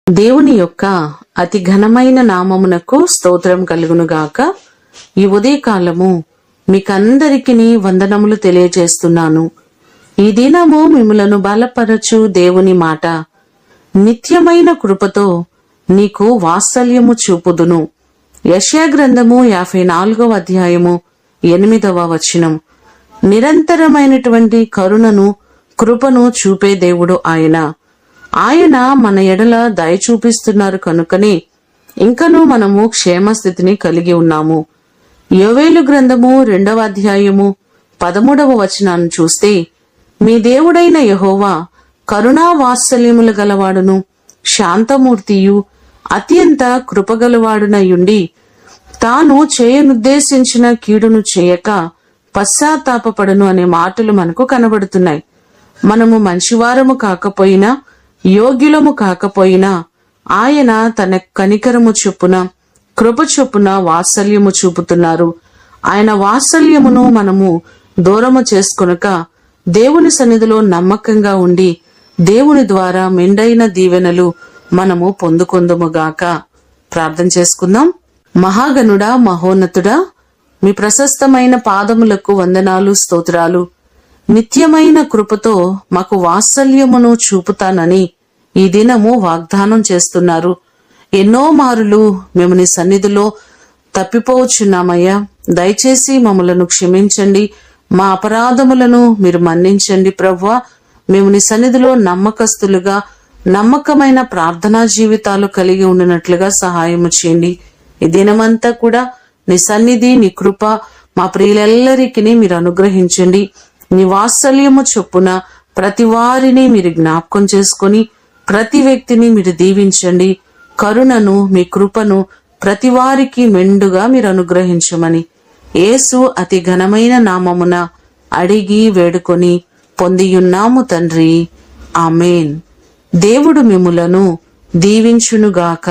దేవుని యొక్క అతి ఘనమైన నామమునకు స్తోత్రం కలుగునుగాక. ఈ ఉదయకాలము మీకందరికీ వందనములు తెలియజేస్తున్నాను. ఈ దినము మిమ్ములను బలపరచు దేవుని మాట, నిత్యమైన కృపతో నీకు వాత్సల్యము చూపుదును. యెషయా గ్రంథము 54వ అధ్యాయము 8వ వచనం. నిరంతరమైనటువంటి కరుణను, కృపను చూపే దేవుడు ఆయన మన ఎడల దయ చూపిస్తున్నారు కనుకనే ఇంకనూ మనము క్షేమస్థితిని కలిగి ఉన్నాము. యోవేలు గ్రంథము 2వ అధ్యాయము 13వ వచనాన్ని చూస్తే, మీ దేవుడైన యెహోవా కరుణా వాత్సల్యములు గలవాడును, శాంతమూర్తియు, అత్యంత కృపగలవాడునయుండి తాను చేయనుద్దేశించిన కీడును చేయక పశ్చాత్తాపపడును అనే మాటలు మనకు కనబడుతున్నాయి. మనము మంచివారము కాకపోయినా, యోగ్యులము కాకపోయినా ఆయన తన కనికరము చొప్పున, కృప చొప్పున వాత్సల్యము చూపుతున్నారు. ఆయన వాత్సల్యమును మనము దూరము చేసుకొనక దేవుని సన్నిధిలో నమ్మకంగా ఉండి దేవుని ద్వారా మెండైన దీవెనలు మనము పొందుకొందుముగాక. ప్రార్థన చేసుకుందాం. మహాగణుడా, మహోన్నతుడా, మీ ప్రశస్తమైన పాదములకు వందనాలు, స్తోత్రాలు. నిత్యమైన కృపతో మాకు వాత్సల్యమును చూపుతానని ఈ దినము వాగ్దానం చేస్తున్నారు. ఎన్నో మారులు మేము నీ సన్నిధిలో తప్పిపోవచ్చున్నామయ్యా. దయచేసి మమ్మలను క్షమించండి, మా అపరాధములను మీరు మన్నించండి ప్రభువా. మేము నీ సన్నిధిలో నమ్మకస్తులుగా, నమ్మకమైన ప్రార్థనా జీవితాలు కలిగి ఉండినట్లుగా సహాయము చేయండి. ఈ దినమంతా కూడా నీ సన్నిధి, నీ కృప మా ప్రియులెల్లరికీ మీరు అనుగ్రహించండి. నీ వాత్సల్యము చొప్పున ప్రతి వారిని మీరు జ్ఞాపకం చేసుకొని ప్రతి వ్యక్తిని మీరు దీవించండి. కరుణను, మీ కృపను ప్రతి వారికి మెండుగా మీరు అనుగ్రహించమని యేసు అతి ఘనమైన నామమున అడిగి వేడుకొని పొందియున్నాము తండ్రి. ఆమేన్. దేవుడు మిమ్ములను దీవించునుగాక.